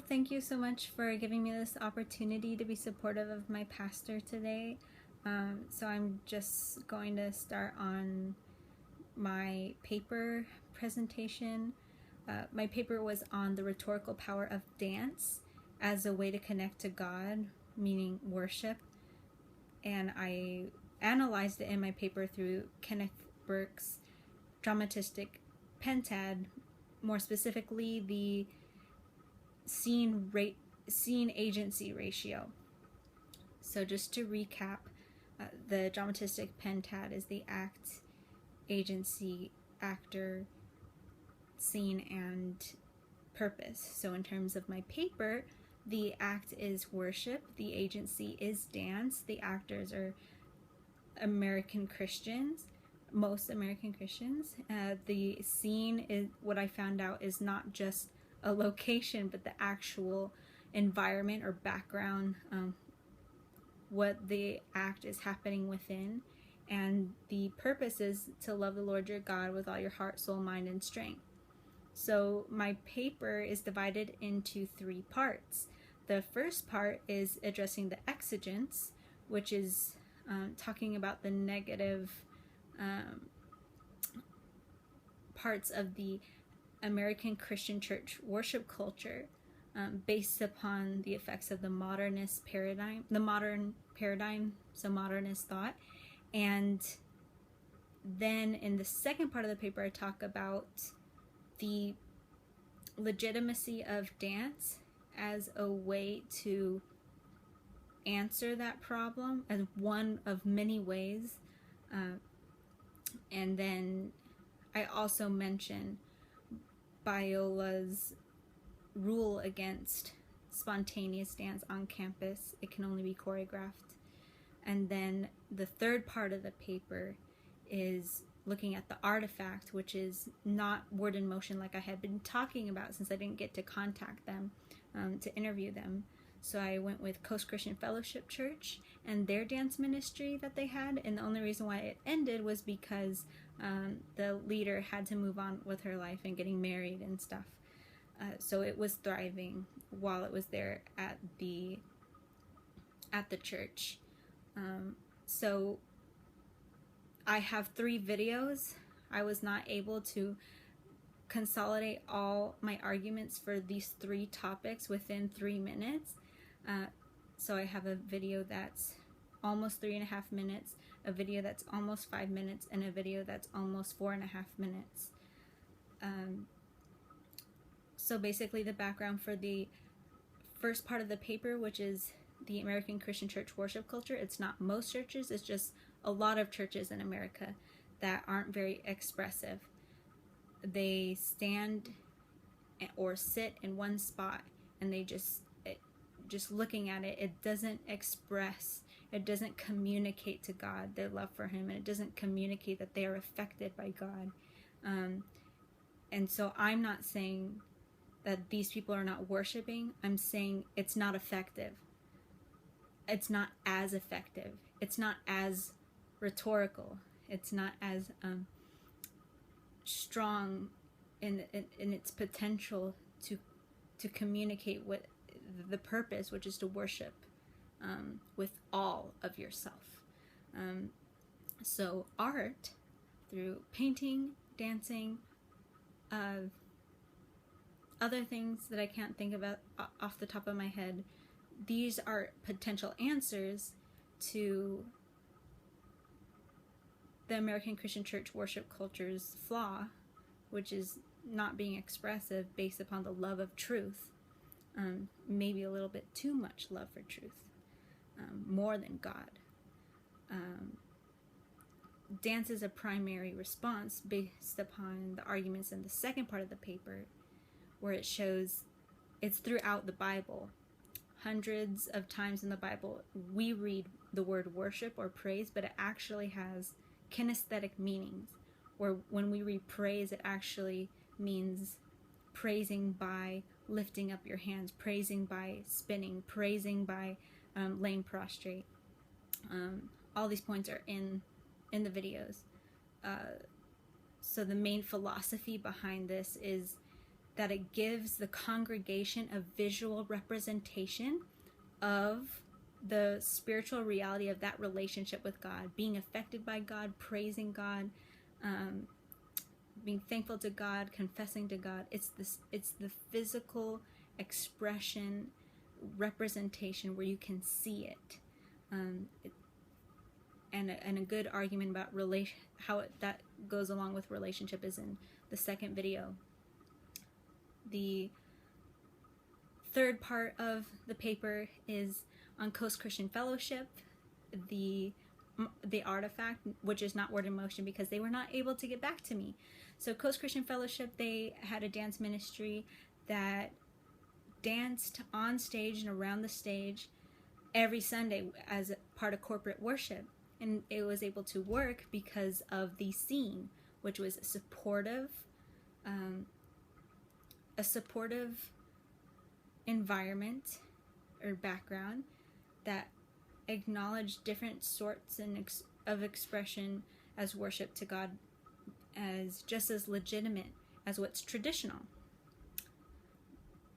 thank you so much for giving me this opportunity to be supportive of my pastor today. So I'm just going to start on my paper presentation. My paper was on the rhetorical power of dance as a way to connect to God, meaning worship. And I analyzed it in my paper through Kenneth Burke's dramatistic pentad, more specifically the scene agency ratio. So just to recap, the dramatistic pentad is the act, agency, actor, scene, and purpose. So in terms of my paper, the act is worship, the agency is dance, the actors are American Christians, most American Christians. The scene is, what I found out, is not just a location, but the actual environment or background, what the act is happening within. And the purpose is to love the Lord your God with all your heart, soul, mind, and strength. So my paper is divided into 3 parts. The first part is addressing the exigence, which is talking about the negative parts of the American Christian church worship culture based upon the effects of the modernist paradigm, so modernist thought. And then in the second part of the paper, I talk about the legitimacy of dance as a way to answer that problem, as one of many ways. And then I also mention BIOLA's rule against spontaneous dance on campus. It can only be choreographed. And then the third part of the paper is looking at the artifact, which is not word in motion like I had been talking about since I didn't get to contact them to interview them. So I went with Coast Christian Fellowship Church and their dance ministry that they had, and the only reason why it ended was because the leader had to move on with her life and getting married and stuff. So it was thriving while it was there at the church. So I have 3 videos. I was not able to consolidate all my arguments for these 3 topics within 3 minutes. So I have a video that's almost 3.5 minutes, a video that's almost 5 minutes, and a video that's almost 4.5 minutes. So basically the background for the first part of the paper, which is the American Christian church worship culture, it's not most churches, it's just a lot of churches in America that aren't very expressive. They stand or sit in one spot and they just looking at it, it doesn't express, it doesn't communicate to God their love for him, and it doesn't communicate that they are affected by God. And so I'm not saying that these people are not worshiping, I'm saying it's not effective. It's not as effective. It's not as rhetorical. It's not as strong in its potential to communicate what the purpose, which is to worship with all of yourself. So art, through painting, dancing, other things that I can't think about off the top of my head, these are potential answers to the American Christian church worship culture's flaw, which is not being expressive based upon the love of truth. Maybe a little bit too much love for truth, more than God. Dance is a primary response based upon the arguments in the second part of the paper, where it shows it's throughout the Bible. Hundreds of times in the Bible we read the word worship or praise, but it actually has kinesthetic meanings, where when we read praise, it actually means praising by lifting up your hands, praising by spinning, praising by laying prostrate. All these points are in the videos. So the main philosophy behind this is that it gives the congregation a visual representation of the spiritual reality of that relationship with God, being affected by God, praising God, being thankful to God, confessing to God. It's the physical expression, representation where you can see it. And a good argument about how that goes along with relationship is in the second video. The third part of the paper is on Coast Christian Fellowship, the artifact, which is not Word in Motion because they were not able to get back to me. So Coast Christian Fellowship, they had a dance ministry that danced on stage and around the stage every Sunday as a part of corporate worship. And it was able to work because of the scene, which was supportive, a supportive environment or background that acknowledged different sorts of expression as worship to God as just as legitimate as what's traditional,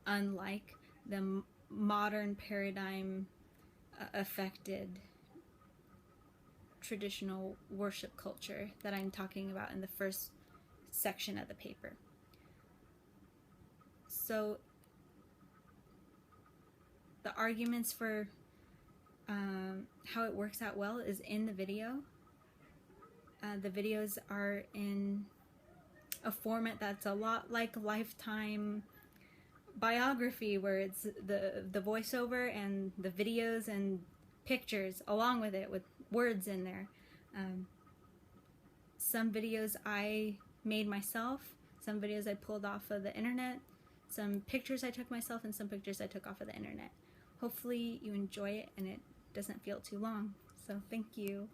unlike the modern paradigm affected traditional worship culture that I'm talking about in the first section of the paper. So the arguments for how it works out well is in the video. The videos are in a format that's a lot like Lifetime biography, where it's the voiceover and the videos and pictures along with it with words in there. Some videos I made myself, some videos I pulled off of the internet, some pictures I took myself, and some pictures I took off of the internet. Hopefully you enjoy it and it doesn't feel too long. So thank you.